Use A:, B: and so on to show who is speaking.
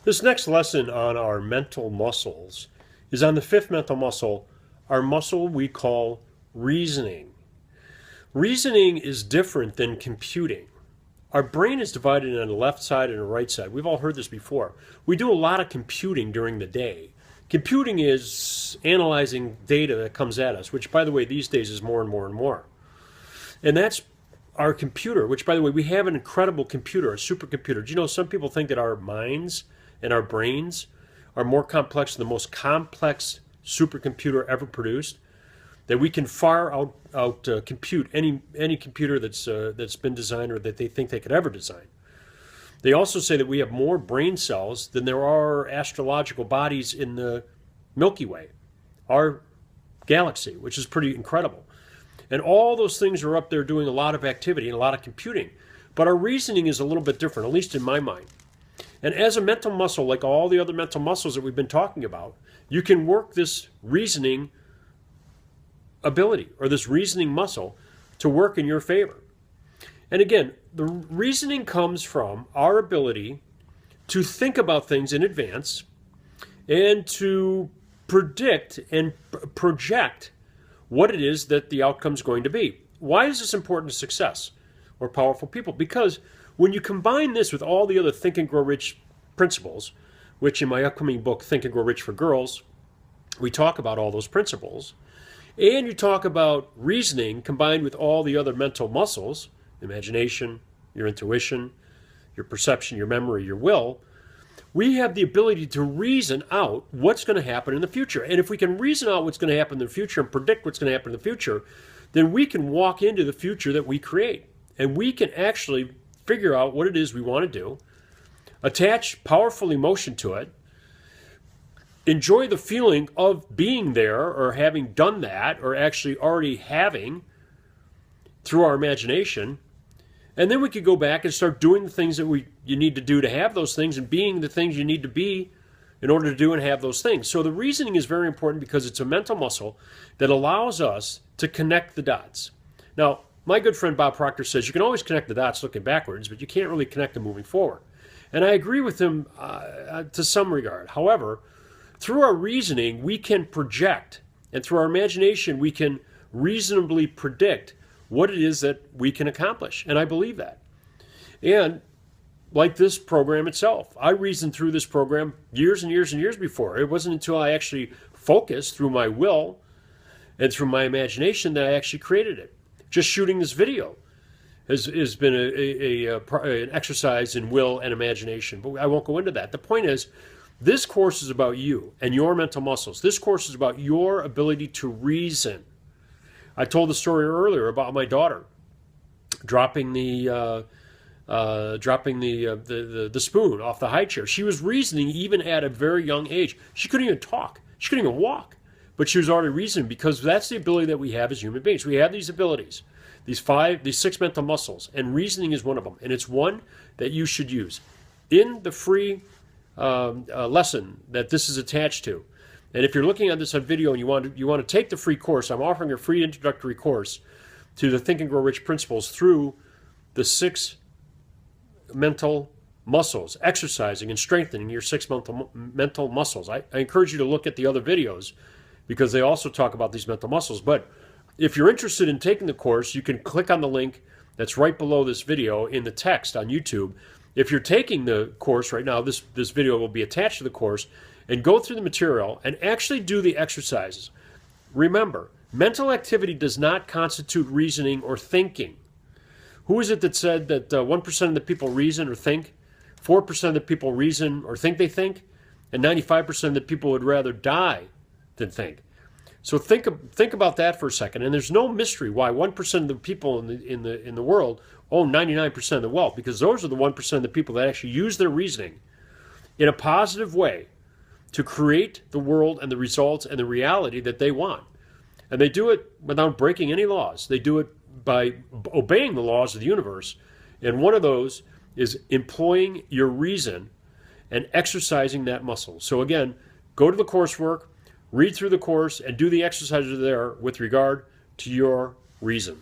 A: This next lesson on our mental muscles is on the fifth mental muscle, our muscle we call reasoning. Reasoning is different than computing. Our brain is divided on the left side and the right side. We've all heard this before. We do a lot of computing during the day. Computing is analyzing data that comes at us, which, by the way, these days is more and more and more. And that's our computer, which, by the way, we have an incredible computer, a supercomputer. Do you know some people think that our minds and our brains are more complex than the most complex supercomputer ever produced? That we can far out compute any computer that's been designed or that they think they could ever design. They also say that we have more brain cells than there are astrological bodies in the Milky Way, our galaxy, which is pretty incredible. And all those things are up there doing a lot of activity and a lot of computing. But our reasoning is a little bit different, at least in my mind. And as a mental muscle, like all the other mental muscles that we've been talking about, you can work this reasoning ability or this reasoning muscle to work in your favor. And again, the reasoning comes from our ability to think about things in advance and to predict and project what it is that the outcome is going to be. Why is this important to success or powerful people? Because when you combine this with all the other Think and Grow Rich principles, which in my upcoming book, Think and Grow Rich for Girls, we talk about all those principles, and you talk about reasoning combined with all the other mental muscles, imagination, your intuition, your perception, your memory, your will, we have the ability to reason out what's going to happen in the future. And if we can reason out what's going to happen in the future and predict what's going to happen in the future, then we can walk into the future that we create. And we can actually figure out what it is we want to do, attach powerful emotion to it, enjoy the feeling of being there or having done that or actually already having through our imagination. And then we could go back and start doing the things that you need to do to have those things and being the things you need to be in order to do and have those things. So the reasoning is very important because it's a mental muscle that allows us to connect the dots. Now, my good friend Bob Proctor says you can always connect the dots looking backwards, but you can't really connect them moving forward. And I agree with him to some regard. However, through our reasoning, we can project, and through our imagination, we can reasonably predict what it is that we can accomplish. And I believe that. And like this program itself, I reasoned through this program years and years and years before. It wasn't until I actually focused through my will and through my imagination that I actually created it. Just shooting this video has been an exercise in will and imagination, but I won't go into that. The point is, this course is about you and your mental muscles. This course is about your ability to reason. I told the story earlier about my daughter dropping the spoon off the high chair. She was reasoning even at a very young age. She couldn't even talk. She couldn't even walk. But she was already reasoning because that's the ability that we have as human beings. We have these abilities, these six mental muscles, and reasoning is one of them. And it's one that you should use. In the free lesson that this is attached to, and if you're looking at this on video and you want to take the free course, I'm offering a free introductory course to the Think and Grow Rich principles through the six mental muscles, exercising and strengthening your six mental muscles. I encourage you to look at the other videos because they also talk about these mental muscles. But if you're interested in taking the course, you can click on the link that's right below this video in the text on YouTube. If you're taking the course right now, this video will be attached to the course, and go through the material and actually do the exercises. Remember, mental activity does not constitute reasoning or thinking. Who is it that said that 1% of the people reason or think, 4% of the people reason or think they think, and 95% of the people would rather die than think? So think about that for a second. And there's no mystery why 1% of the people in the world own 99% of the wealth, because those are the 1% of the people that actually use their reasoning in a positive way to create the world and the results and the reality that they want. And they do it without breaking any laws. They do it by obeying the laws of the universe. And one of those is employing your reason and exercising that muscle. So again, go to the coursework, read through the course, and do the exercises there with regard to your reason.